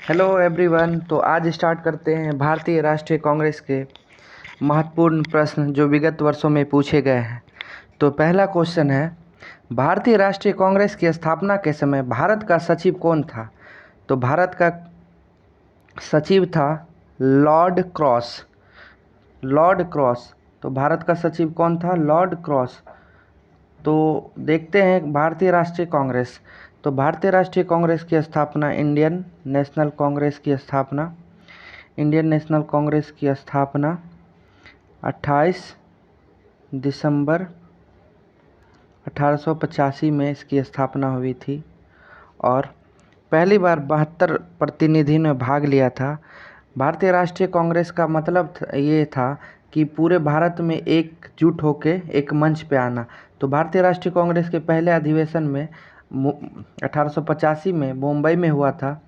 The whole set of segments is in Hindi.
Hello everyone. तो आज स्टार्ट करते हैं भारतीय राष्ट्रीय कांग्रेस के महत्वपूर्ण प्रश्न जो विगत वर्षों में पूछे गए हैं। तो पहला क्वेश्चन है, भारतीय राष्ट्रीय कांग्रेस की स्थापना के समय भारत का सचिव कौन था? तो भारत का सचिव था लॉर्ड क्रॉस। Lord cross. तो भारत का सचिव कौन था? Lord cross. तो देखते हैं भारतीय राष्ट्रीय कांग्रेस। तो भारतीय राष्ट्रीय कांग्रेस की स्थापना इंडियन नेशनल कांग्रेस की स्थापना 28 दिसंबर 1885 में इसकी स्थापना हुई थी और पहली बार 72 प्रतिनिधि ने भाग लिया था। भारतीय राष्ट्रीय कांग्रेस का मतलब ये था कि पूरे भारत में एकजुट होके एक मंच पे आना। तो भारतीय राष्ट्रीय कांग्रेस के पहले अधिवेशन में 1885 में मुंबई में हुआ था।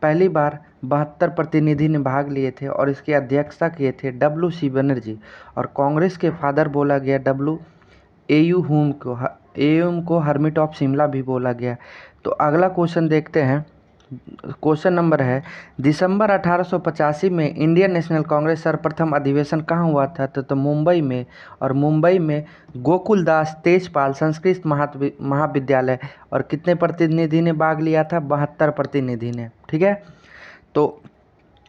पहली बार 72 प्रतिनिधि ने भाग लिए थे और इसकी अध्यक्षता किए थे WC बनर्जी। और कांग्रेस के फादर बोला गया एयू को हर्मिट ऑफ शिमला भी बोला गया। तो अगला क्वेश्चन देखते हैं। क्वेश्चन नंबर है, दिसंबर 1885 में इंडियन नेशनल कांग्रेस सर्वप्रथम अधिवेशन कहाँ हुआ था? तो मुंबई में। और मुंबई में गोकुल दास तेजपाल संस्कृत महाविद्यालय। और कितने प्रतिनिधि ने भाग लिया था? 72 प्रतिनिधि ने। ठीक है। तो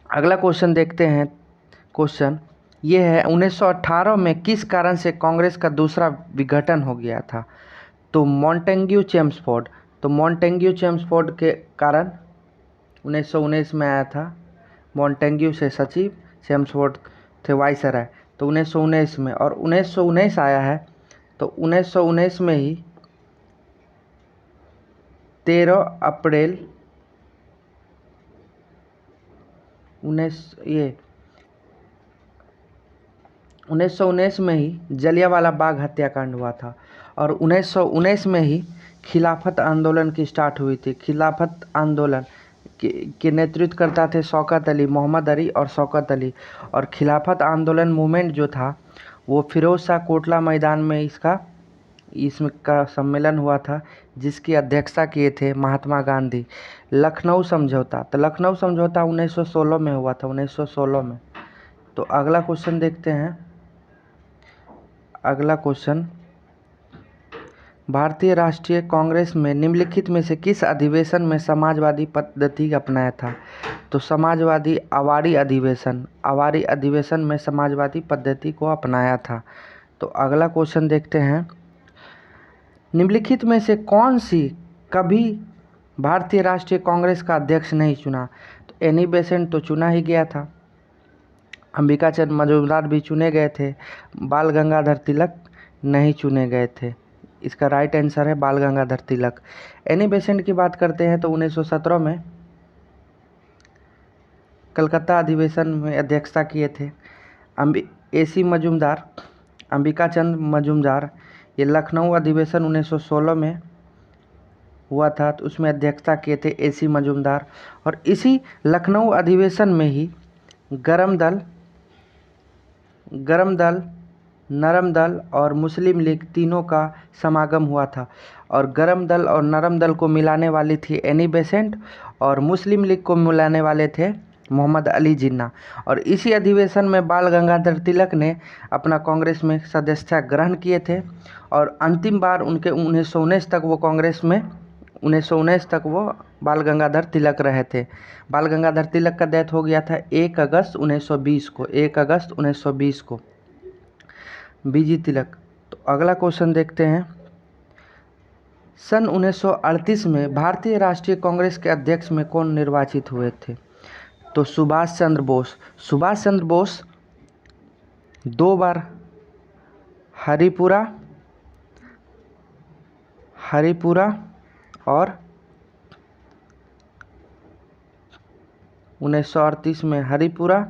अगला क्वेश्चन देखते हैं। क्वेश्चन ये है, 1918 में किस कारण से कांग्रेस का दूसरा विघटन हो गया था? तो मॉन्टेग्यू चेम्सफोर्ड। तो मॉन्टेग्यू चेम्सफोर्ड के कारण 1919 में आया था। मॉन्टेग्यू से सचिव, चेम्सफोर्ड थे वाइसराय। तो 1919 में, और 1919 आया है तो 1919 में ही 13 अप्रैल 1919 में ही जलियांवाला बाग हत्याकांड हुआ था। और 1919 में ही खिलाफत आंदोलन की स्टार्ट हुई थी। खिलाफत आंदोलन के नेतृत्व करता थे शौकत अली, मोहम्मद अली और शौकत अली। और खिलाफत आंदोलन मूवमेंट जो था वो फिरोज शाह कोटला मैदान में इसका सम्मेलन हुआ था, जिसकी अध्यक्षता किए थे महात्मा गांधी। लखनऊ समझौता। तो लखनऊ समझौता 1916 में हुआ था, 1916 में। तो अगला क्वेश्चन देखते हैं। अगला क्वेश्चन, भारतीय राष्ट्रीय कांग्रेस में निम्नलिखित में से किस अधिवेशन में समाजवादी पद्धति अपनाया था? तो समाजवादी आवारी अधिवेशन में समाजवादी पद्धति को अपनाया था। तो अगला क्वेश्चन देखते हैं, निम्नलिखित में से कौन सी कभी भारतीय राष्ट्रीय कांग्रेस का अध्यक्ष नहीं चुना? तो एनी बेसेंट तो चुना ही गया था, अंबिका चंद्र मजूमदार भी चुने गए थे, बाल गंगाधर तिलक नहीं चुने गए थे। इसका राइट आंसर है बाल गंगाधर तिलक। एनी बेसेंट की बात करते हैं तो 1917 में कलकत्ता अधिवेशन में अध्यक्षता किए थे। AC मजूमदार, अंबिका चंद्र मजूमदार, ये लखनऊ अधिवेशन 1916 में हुआ था तो उसमें अध्यक्षता किए थे AC मजूमदार। और इसी लखनऊ अधिवेशन में ही गरम दल, नरम दल और मुस्लिम लीग तीनों का समागम हुआ था। और गरम दल और नरम दल को मिलाने वाली थी एनी बेसेंट, और मुस्लिम लीग को मिलाने वाले थे मोहम्मद अली जिन्ना। और इसी अधिवेशन में बाल गंगाधर तिलक ने अपना कांग्रेस में सदस्यता ग्रहण किए थे। और अंतिम बार उनके 1919 तक वो कांग्रेस में 1919 तक वो बाल गंगाधर तिलक रहे थे। बाल गंगाधर तिलक का डेथ हो गया था 1 अगस्त 1920 को। 1 अगस्त 1920 को बीजी तिलक। तो अगला क्वेश्चन देखते हैं, सन 1938 में भारतीय राष्ट्रीय कांग्रेस के अध्यक्ष में कौन निर्वाचित हुए थे? तो सुभाष चंद्र बोस। सुभाष चंद्र बोस 2 बार हरिपुरा और 1938 में हरिपुरा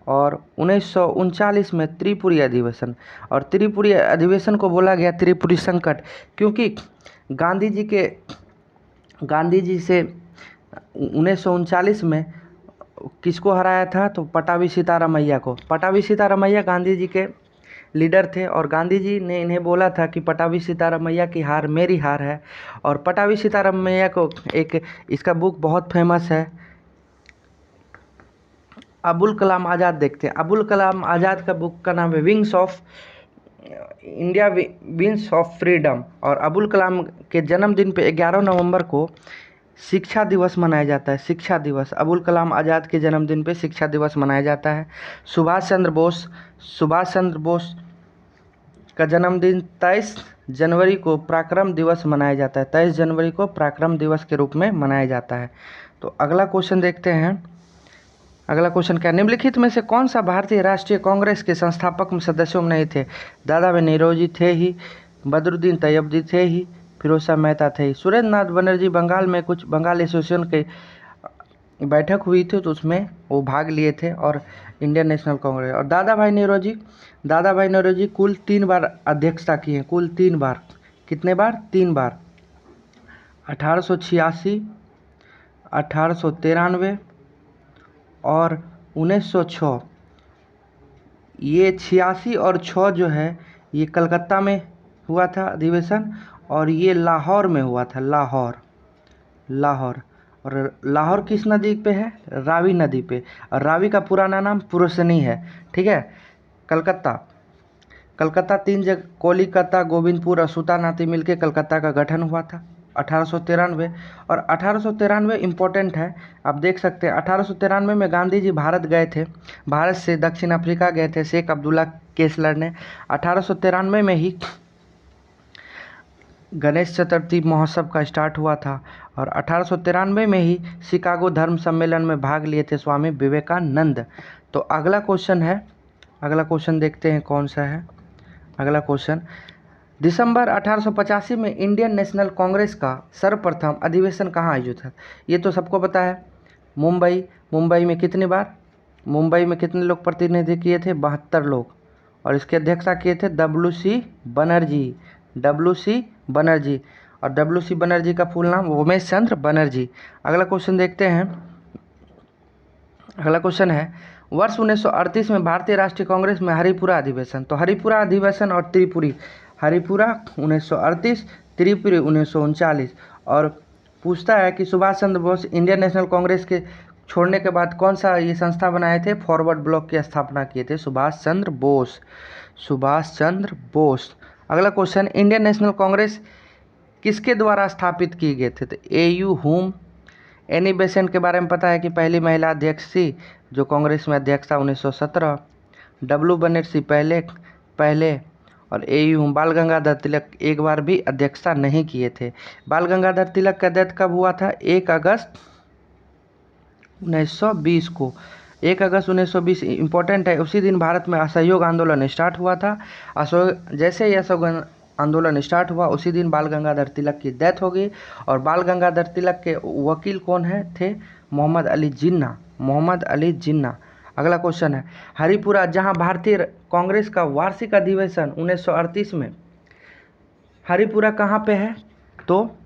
और 1939 में त्रिपुरी अधिवेशन। और त्रिपुरी अधिवेशन को बोला गया त्रिपुरी संकट, क्योंकि गांधी जी से 1939 में किसको हराया था? तो पटाभी सीतारामैया को। पटाभी सीतारामैया गांधी जी के लीडर थे और गांधी जी ने इन्हें बोला था कि पटाभी सीतारामैया की हार मेरी हार है। और पटाभी सीतारामैया को इसका बुक बहुत फेमस है, अबुल कलाम आज़ाद देखते हैं। अबुल कलाम आज़ाद का बुक का नाम है wings of India, wings of freedom. और अबुल कलाम के जन्मदिन पे 11 नवंबर को शिक्षा दिवस मनाया जाता है। शिक्षा दिवस, अबुल कलाम आज़ाद के जन्मदिन पे शिक्षा दिवस मनाया जाता है। सुभाष चंद्र बोस का जन्मदिन 23 जनवरी को पराक्रम दिवस मनाया जाता है। 23 जनवरी को पराक्रम दिवस के रूप में मनाया जाता है। तो अगला क्वेश्चन देखते हैं। अगला क्वेश्चन क्या, निम्नलिखित में से कौन सा भारतीय राष्ट्रीय कांग्रेस के संस्थापक सदस्यों में नहीं थे? दादा भाई नौरोजी थे ही, बदरुद्दीन तैयबजी थे ही, फिरोज शाह मेहता थे ही। सुरेंद्र नाथ बनर्जी बंगाल में कुछ बंगाल एसोसिएशन के बैठक हुई थी तो उसमें वो भाग लिए थे, और इंडियन नेशनल कांग्रेस। और दादा भाई नौरोजी कुल 3 बार अध्यक्षता की है, कुल 3 बार। कितने बार? 3 बार। 1886, 1893 और 1906। ये 86 और 6 जो है ये कलकत्ता में हुआ था अधिवेशन, और ये लाहौर में हुआ था, लाहौर। और लाहौर किस नदी पे है? रावी नदी पे। और रावी का पुराना नाम पुरुषनी है। ठीक है। कलकत्ता 3 जगह, कोलिकता, गोविंदपुर और सुल्तानाती मिलकर कलकत्ता का गठन हुआ था 1893। और 1893 इम्पोर्टेंट है, आप देख सकते हैं। 1893 में गांधी जी भारत गए थे, भारत से दक्षिण अफ्रीका गए थे शेख अब्दुल्ला केस लड़ने। 1893 में ही गणेश चतुर्थी महोत्सव का स्टार्ट हुआ था, और 1893 में ही शिकागो धर्म सम्मेलन में भाग लिए थे स्वामी विवेकानंद। तो अगला क्वेश्चन देखते हैं कौन सा है। अगला क्वेश्चन, दिसंबर 1885 में इंडियन नेशनल कांग्रेस का सर्वप्रथम अधिवेशन कहाँ आयोजित था? ये तो सबको पता है, मुंबई में कितनी बार? मुंबई में कितने लोग प्रतिनिधि किए थे? 72 लोग। और इसके अध्यक्षता किए थे WC बनर्जी। और WC बनर्जी का फुल नाम उमेश चंद्र बनर्जी। अगला क्वेश्चन देखते हैं। अगला क्वेश्चन है, वर्ष 1938 में भारतीय राष्ट्रीय कांग्रेस में हरिपुरा अधिवेशन। तो हरिपुरा अधिवेशन और त्रिपुरी, हरिपुरा 1938, त्रिपुरी 1939। और पूछता है कि सुभाष चंद्र बोस इंडियन नेशनल कांग्रेस के छोड़ने के बाद कौन सा ये संस्था बनाए थे? फॉरवर्ड ब्लॉक की स्थापना किए थे सुभाष चंद्र बोस। अगला क्वेश्चन, इंडियन नेशनल कांग्रेस किसके द्वारा स्थापित किए गए थे? तो AU होम। एनी बेसेंट के बारे में पता है कि पहली महिला अध्यक्ष थी जो कांग्रेस में अध्यक्ष था 1917। W बनर्जी पहले। और AU होम, बाल गंगाधर तिलक एक बार भी अध्यक्षता नहीं किए थे। बाल गंगाधर तिलक का डेथ कब हुआ था? 1 अगस्त 1920 को। 1 अगस्त 1920 इम्पोर्टेंट है, उसी दिन भारत में असहयोग आंदोलन स्टार्ट हुआ था। जैसे ही असहयोग आंदोलन स्टार्ट हुआ उसी दिन बाल गंगाधर तिलक की डेथ हो गई। और बाल गंगाधर तिलक के वकील कौन थे? मोहम्मद अली जिन्ना। अगला क्वेश्चन है, हरिपुरा जहां भारतीय कांग्रेस का वार्षिक अधिवेशन 1938 में, हरिपुरा कहाँ पे है? तो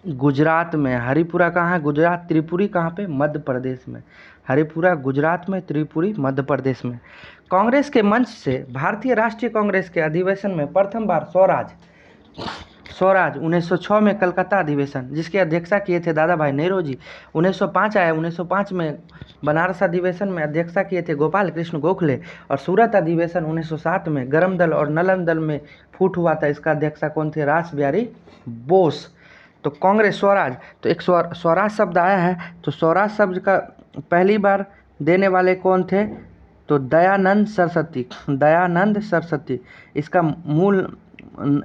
गुजरात में। हरिपुरा कहाँ है? गुजरात। त्रिपुरी कहाँ पे? मध्य प्रदेश में। हरिपुरा गुजरात में, त्रिपुरी मध्य प्रदेश में। कांग्रेस के मंच से भारतीय राष्ट्रीय कांग्रेस के अधिवेशन में प्रथम बार स्वराज 1906 में कलकत्ता अधिवेशन, जिसकी अध्यक्षता किए थे दादा भाई नौरोजी। 1905 आया, 1905 में बनारस अधिवेशन में अध्यक्षता किए थे गोपाल कृष्ण गोखले। और सूरत अधिवेशन 1907 में गरम दल और नलम दल में फूट हुआ था, इसका अध्यक्षता कौन थे? रास बिहारी बोस। तो कांग्रेस स्वराज, तो एक स्वराज शब्द आया है, तो स्वराज शब्द का पहली बार देने वाले कौन थे? तो दयानंद सरस्वती। इसका मूल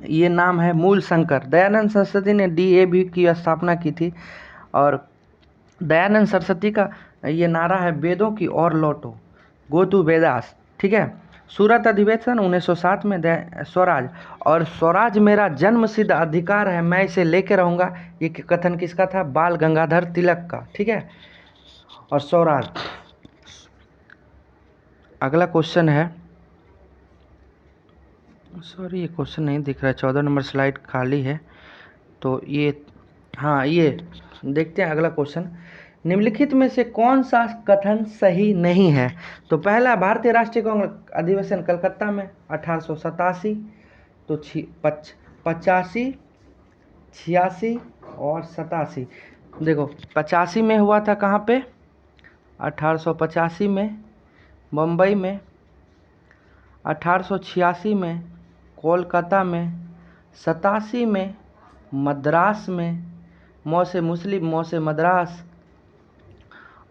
ये नाम है मूल शंकर। दयानंद सरस्वती ने DAV की स्थापना की थी। और दयानंद सरस्वती का ये नारा है, वेदों की ओर लौटो, गो टू वेदास। ठीक है। सूरत अधिवेशन 1907 में स्वराज। और स्वराज मेरा जन्म सिद्ध अधिकार है, मैं इसे लेके रहूँगा, ये कथन किसका था? बाल गंगाधर तिलक का। ठीक है। और स्वराज। अगला क्वेश्चन है, सॉरी ये क्वेश्चन नहीं दिख रहा है, 14 नंबर स्लाइड खाली है। तो ये देखते हैं अगला क्वेश्चन, निम्नलिखित में से कौन सा कथन सही नहीं है? तो पहला, भारतीय राष्ट्रीय कांग्रेस अधिवेशन कलकत्ता में 1887। तो 85, 86 और 87। देखो 85 में हुआ था कहाँ पे? 1885 में मुंबई में, 1886 में कोलकाता में, 87 में मद्रास में, मौ से मुस्लिम मौ से मद्रास,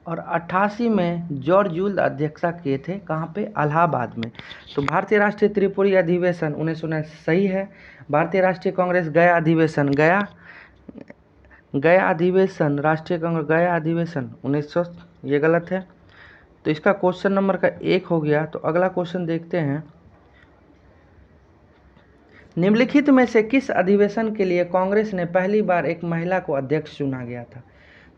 और 88 में जॉर्ज यूल अध्यक्षता किए थे। कहाँ पे? इलाहाबाद में। तो भारतीय राष्ट्रीय त्रिपुरी अधिवेशन 1919 सही है। भारतीय राष्ट्रीय कांग्रेस गया अधिवेशन, गया अधिवेशन, राष्ट्रीय कांग्रेस गया अधिवेशन 1900, ये गलत है। तो इसका क्वेश्चन नंबर का 1 हो गया। तो अगला क्वेश्चन देखते हैं, निम्नलिखित में से किस अधिवेशन के लिए कांग्रेस ने पहली बार एक महिला को अध्यक्ष चुना गया था?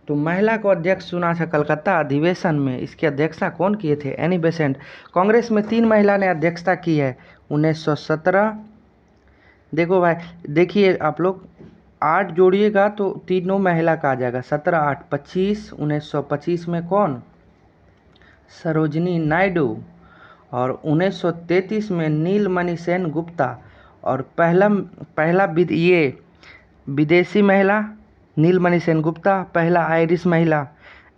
तो महिला को अध्यक्ष चुना था कलकत्ता अधिवेशन में। इसकी अध्यक्षता कौन किए थे? Annie Besant. कांग्रेस में 3 महिला ने अध्यक्षता की है 1917। देखो भाई, देखिए आप लोग 8 जोड़िएगा तो तीनों महिला का आ जाएगा। 17 8 25। 1925 में कौन? सरोजिनी नायडू। और 1933 में नीलमणि सेन गुप्ता। और पहला ये विदेशी महिला नीलमणि सेन गुप्ता, पहला आयरिश महिला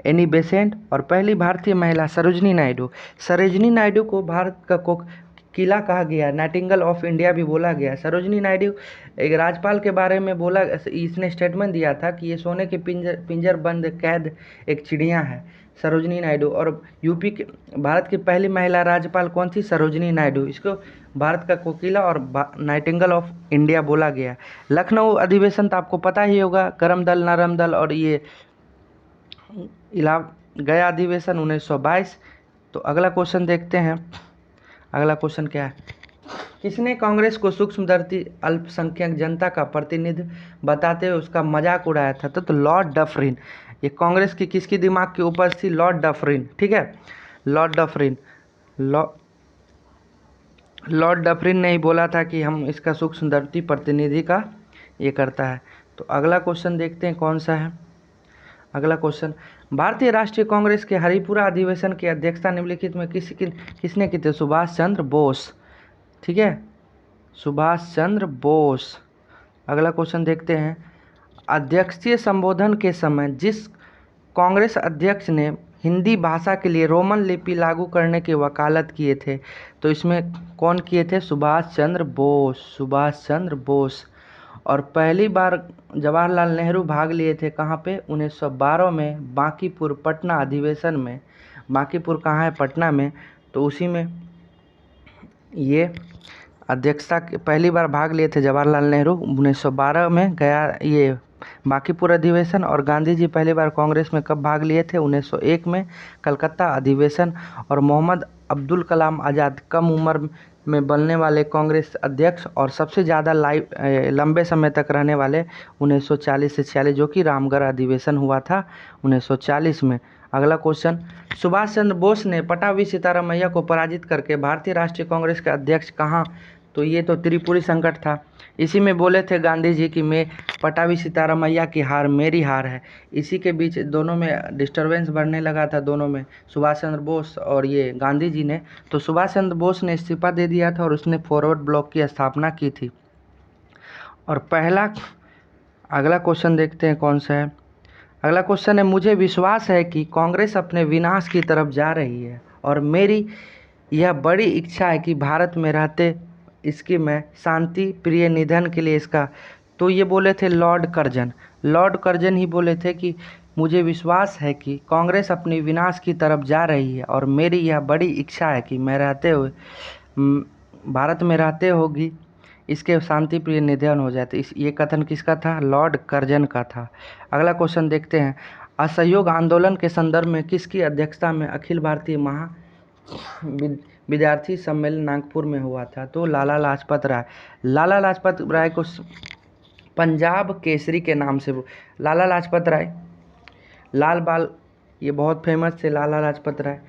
एनी बेसेंट, और पहली भारतीय महिला सरोजिनी नायडू। सरोजिनी नायडू को भारत का किला कहा गया, नाइटिंगेल ऑफ इंडिया भी बोला गया। सरोजिनी नायडू एक राज्यपाल के बारे में बोला, इसने स्टेटमेंट दिया था कि ये सोने के पिंजर बंद कैद एक चिड़िया है, सरोजिनी नायडू। और यूपी के भारत की पहली महिला राज्यपाल कौन थी? सरोजिनी नायडू। इसको भारत का कोकिला और नाइटिंगेल ऑफ इंडिया बोला गया। लखनऊ अधिवेशन तो आपको पता ही होगा, करम दल नरम दल, और ये गया अधिवेशन 1922। तो अगला क्वेश्चन देखते हैं। अगला क्वेश्चन क्या है? किसने कांग्रेस को सूक्ष्मदर्शी अल्पसंख्यक जनता का प्रतिनिधि बताते हुए उसका मजाक उड़ाया था? तो लॉर्ड डफरिन। ये कांग्रेस की किसकी दिमाग के ऊपर थी? Lord Dufferin. ठीक है, लॉर्ड डफरिन। लॉर्ड डफरिन ने ही बोला था कि हम इसका सूक्ष्मदर्शी प्रतिनिधि का ये करता है। तो अगला क्वेश्चन देखते हैं कौन सा है। अगला क्वेश्चन, भारतीय राष्ट्रीय कांग्रेस के हरिपुरा अधिवेशन की अध्यक्षता निम्नलिखित में किसने की थी? सुभाष चंद्र बोस। ठीक है, सुभाष चंद्र बोस। अगला क्वेश्चन देखते हैं, अध्यक्षीय संबोधन के समय जिस कांग्रेस अध्यक्ष ने हिंदी भाषा के लिए रोमन लिपि लागू करने की वकालत किए थे, तो इसमें कौन किए थे? सुभाष चंद्र बोस। सुभाष चंद्र बोस। और पहली बार जवाहरलाल नेहरू भाग लिए थे कहाँ पे? 1912 में बांकीपुर पटना अधिवेशन में। बांकीपुर कहाँ है? पटना में। तो उसी में ये अध्यक्षता पहली बार भाग लिए थे जवाहरलाल नेहरू 1912 में, गया ये बांकीपुर अधिवेशन। और गांधी जी पहली बार कांग्रेस में कब भाग लिए थे? 1901 में, कलकत्ता अधिवेशन। और मोहम्मद अब्दुल कलाम आज़ाद कम उम्र में बनने वाले कांग्रेस अध्यक्ष और सबसे ज़्यादा लंबे समय तक रहने वाले 1940 से 46, जो कि रामगढ़ अधिवेशन हुआ था 1940 में। अगला क्वेश्चन, सुभाष चंद्र बोस ने पटाभी सीतारामैया को पराजित करके भारतीय राष्ट्रीय कांग्रेस के अध्यक्ष कहाँ? तो ये तो त्रिपुरी संकट था। इसी में बोले थे गांधी जी कि मैं पटाभी सीतारामैया की हार मेरी हार है। इसी के बीच दोनों में डिस्टरबेंस बढ़ने लगा था, दोनों में, सुभाष चंद्र बोस और ये गांधी जी ने। तो सुभाष चंद्र बोस ने इस्तीफा दे दिया था और उसने फॉरवर्ड ब्लॉक की स्थापना की थी। और अगला क्वेश्चन देखते हैं कौन सा है। अगला क्वेश्चन है, मुझे विश्वास है कि कांग्रेस अपने विनाश की तरफ जा रही है और मेरी यह बड़ी इच्छा है कि भारत में रहते इसकी मैं शांति प्रिय निधन के लिए इसका। तो ये बोले थे लॉर्ड कर्जन। लॉर्ड कर्जन ही बोले थे कि मुझे विश्वास है कि कांग्रेस अपनी विनाश की तरफ जा रही है और मेरी यह बड़ी इच्छा है कि मैं रहते हुए भारत में रहते होगी इसके शांति प्रिय निधन हो जाए। तो ये कथन किसका था? लॉर्ड कर्जन का था। अगला क्वेश्चन देखते हैं, असहयोग आंदोलन के संदर्भ में किसकी अध्यक्षता में अखिल भारतीय विद्यार्थी सम्मेलन नागपुर में हुआ था? तो लाला लाजपत राय। लाला लाजपत राय को पंजाब केसरी के नाम से लाला लाजपत राय, लाल बाल, ये बहुत फेमस थे लाला लाजपत राय।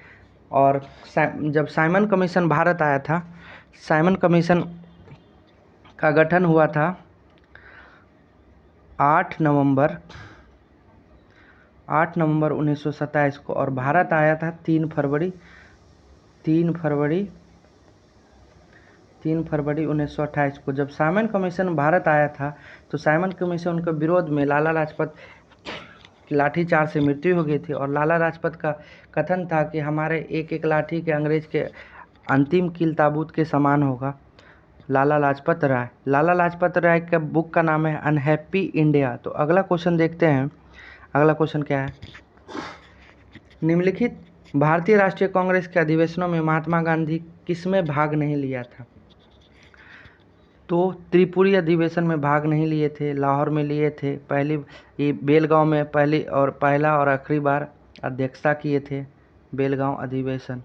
और जब साइमन कमीशन भारत आया था, साइमन कमीशन का गठन हुआ था 8 नवंबर 1927 को और भारत आया था 3 फरवरी 1928 को। जब साइमन कमीशन भारत आया था तो साइमन कमीशन के विरोध में लाला लाजपत की लाठीचार्ज से मृत्यु हो गई थी। और लाला लाजपत का कथन था कि हमारे एक एक लाठी के अंग्रेज के अंतिम कील ताबूत के समान होगा। लाला लाजपत राय। लाला लाजपत राय का बुक का नाम है अनहैप्पी इंडिया। तो अगला क्वेश्चन देखते हैं। अगला क्वेश्चन क्या है? निम्नलिखित भारतीय राष्ट्रीय कांग्रेस के अधिवेशनों में महात्मा गांधी किसमें भाग नहीं लिया था? तो त्रिपुरी अधिवेशन में भाग नहीं लिए थे, लाहौर में लिए थे, ये बेलगांव में पहला और आखिरी बार अध्यक्षता किए थे। बेलगांव अधिवेशन,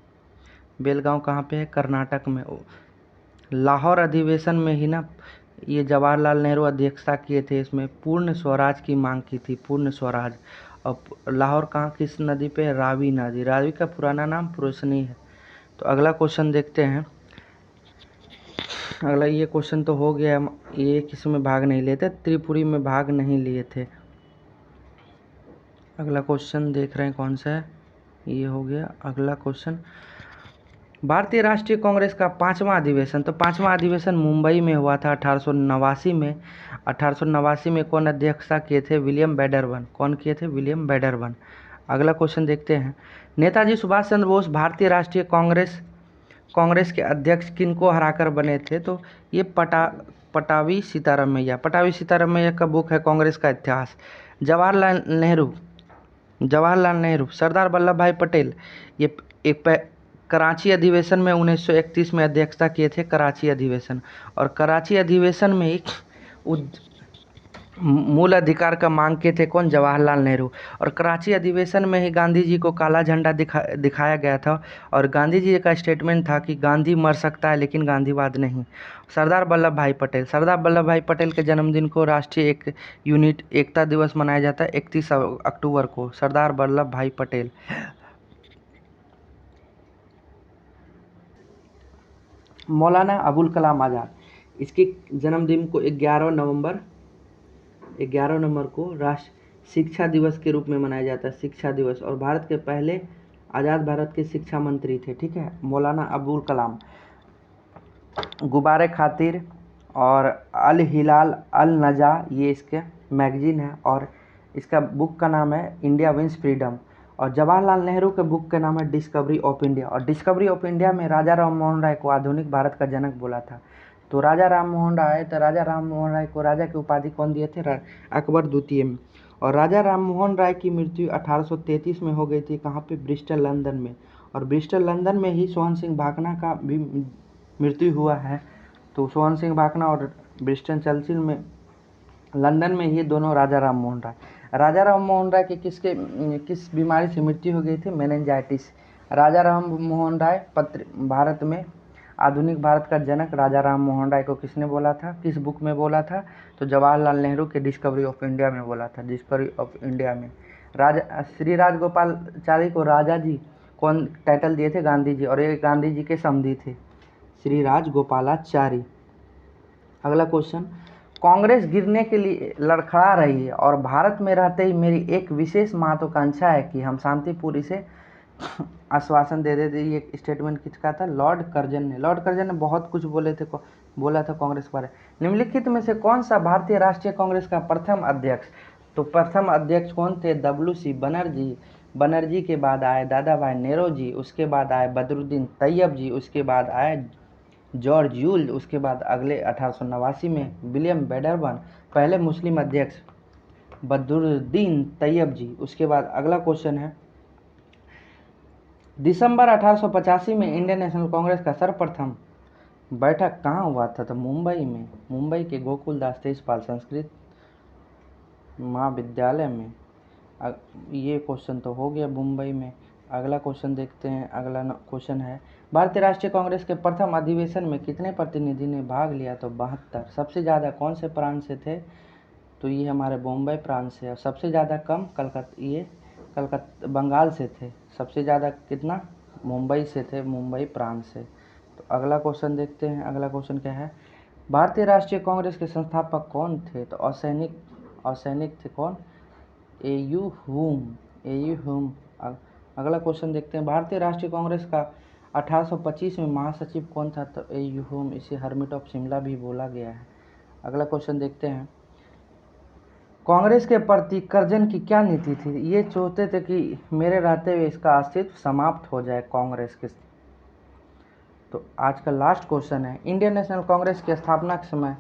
बेलगांव कहाँ पे है? कर्नाटक में। लाहौर अधिवेशन में ही ना ये जवाहरलाल नेहरू अध्यक्षता किए थे। इसमें पूर्ण स्वराज की मांग की थी, पूर्ण स्वराज। और लाहौर कहाँ, किस नदी पे? रावी नदी। रावी का पुराना नाम पुरुषनी है। तो अगला क्वेश्चन देखते हैं। अगला ये क्वेश्चन तो हो गया, ये किस में भाग नहीं लिए थे? त्रिपुरी में भाग नहीं लिए थे। अगला क्वेश्चन देख रहे हैं कौन सा है? ये हो गया। अगला क्वेश्चन, भारतीय राष्ट्रीय कांग्रेस का 5वां अधिवेशन। तो 5वां अधिवेशन मुंबई में हुआ था 1889 में। 1889 में कौन अध्यक्षता किए थे? विलियम बेडरबन। कौन किए थे? विलियम बेडरबन। अगला क्वेश्चन देखते हैं। नेताजी सुभाष चंद्र बोस भारतीय राष्ट्रीय कांग्रेस के अध्यक्ष किनको हराकर बने थे? तो ये पटावी सीतारामैया। पटावी सीतारामैया का बुक है कांग्रेस का इतिहास। जवाहरलाल नेहरू, सरदार वल्लभ भाई पटेल, ये कराची अधिवेशन में 1931 में अध्यक्षता किए थे, कराची अधिवेशन। और कराची अधिवेशन में मूल अधिकार का मांग किए थे कौन? जवाहरलाल नेहरू। और कराची अधिवेशन में ही गांधी जी को काला झंडा दिखाया गया था। और गांधी जी का स्टेटमेंट था कि गांधी मर सकता है लेकिन गांधीवाद नहीं। सरदार वल्लभ भाई पटेल के जन्मदिन को राष्ट्रीय एकता दिवस मनाया जाता है 31 अक्टूबर को। सरदार वल्लभ भाई पटेल। मौलाना अबुल कलाम आज़ाद, इसके जन्मदिन को 11 नवंबर को राष्ट्रीय शिक्षा दिवस के रूप में मनाया जाता है, शिक्षा दिवस। और भारत के पहले आज़ाद भारत के शिक्षा मंत्री थे, ठीक है, मौलाना अबुल कलाम। गुब्बारे खातिर और अल हिलाल अल नजा, ये इसके मैगजीन है। और इसका बुक का नाम है इंडिया विंस फ्रीडम। और जवाहरलाल नेहरू के बुक का नाम है डिस्कवरी ऑफ इंडिया। और डिस्कवरी ऑफ इंडिया में राजा राम मोहन राय को आधुनिक भारत का जनक बोला था। तो राजा राम मोहन राय को राजा की उपाधि कौन दिए थे? अकबर द्वितीय में। और राजा राम मोहन राय की मृत्यु 1833 में हो गई थी। कहाँ पे? ब्रिस्टल, लंदन में। और ब्रिस्टल, लंदन में ही सोहन सिंह भाकना का भी मृत्यु हुआ है। तो सोहन सिंह भाकना और ब्रिस्टल, चर्चिल में, लंदन में ही दोनों राजा राम मोहन राय की किस बीमारी से मृत्यु हो गई थी? मेनिंजाइटिस। राजा राम मोहन राय भारत में आधुनिक भारत का जनक राजा राम मोहन राय को किसने बोला था? किस बुक में बोला था? तो जवाहरलाल नेहरू के डिस्कवरी ऑफ इंडिया में बोला था, डिस्कवरी ऑफ इंडिया में। श्री राजगोपालाचारी को राजा जी कौन टाइटल दिए थे? गांधी जी। और ये गांधी जी के समधी थे, श्री राजगोपालाचारी। अगला क्वेश्चन, कांग्रेस गिरने के लिए लड़खड़ा रही है और भारत में रहते ही मेरी एक विशेष महत्वाकांक्षा है कि हम शांतिपूर्वक से आश्वासन दे देते। ये स्टेटमेंट किसका था? लॉर्ड कर्जन ने बहुत कुछ बोला था कांग्रेस के बारे में। निम्नलिखित में से कौन सा भारतीय राष्ट्रीय कांग्रेस का प्रथम अध्यक्ष? तो प्रथम अध्यक्ष कौन थे? WC बनर्जी के बाद आए दादा भाई नेरोजी, उसके बाद आए बदरुद्दीन तैयब जी, उसके बाद आए जॉर्ज यूल, उसके बाद अगले 1889 में विलियम बेडरबन, पहले मुस्लिम अध्यक्ष बदरुद्दीन तैयब जी। उसके बाद अगला क्वेश्चन है, दिसंबर 1885 में इंडियन नेशनल कांग्रेस का सर्वप्रथम बैठक कहाँ हुआ था? तो मुंबई में, मुंबई के गोकुलदास तेजपाल संस्कृत महाविद्यालय में। ये क्वेश्चन तो हो गया मुंबई में। अगला क्वेश्चन देखते हैं। अगला क्वेश्चन है, भारतीय राष्ट्रीय कांग्रेस के प्रथम अधिवेशन में कितने प्रतिनिधि ने भाग लिया? तो 72। सबसे ज़्यादा कौन से प्रांत से थे? तो ये हमारे बॉम्बे प्रांत से। और सबसे ज़्यादा कम कलकत्ता बंगाल से थे। सबसे ज़्यादा कितना? मुंबई से थे, मुंबई प्रांत से। तो अगला क्वेश्चन देखते हैं। अगला क्वेश्चन क्या है, भारतीय राष्ट्रीय कांग्रेस के संस्थापक कौन थे? तो असैनिक थे कौन? AU हुम। अगला क्वेश्चन देखते हैं, भारतीय राष्ट्रीय कांग्रेस का 1825 में महासचिव कौन था? तो AU हुम। इसे हर्मिट ऑफ शिमला भी बोला गया है। अगला क्वेश्चन देखते हैं, कांग्रेस के प्रति कर्जन की क्या नीति थी? ये चाहते थे कि मेरे रहते हुए इसका अस्तित्व समाप्त हो जाए कांग्रेस के। तो आज का लास्ट क्वेश्चन है, इंडियन नेशनल कांग्रेस की स्थापना के समय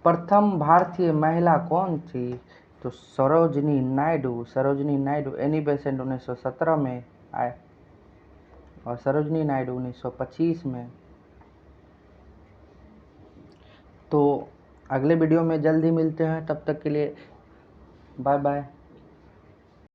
प्रथम भारतीय महिला कौन थी? तो सरोजिनी नायडू। एनी बेसेंट 1917 में आए और सरोजिनी नायडू 1925 में। तो अगले वीडियो में जल्दी मिलते हैं, तब तक के लिए बाय बाय।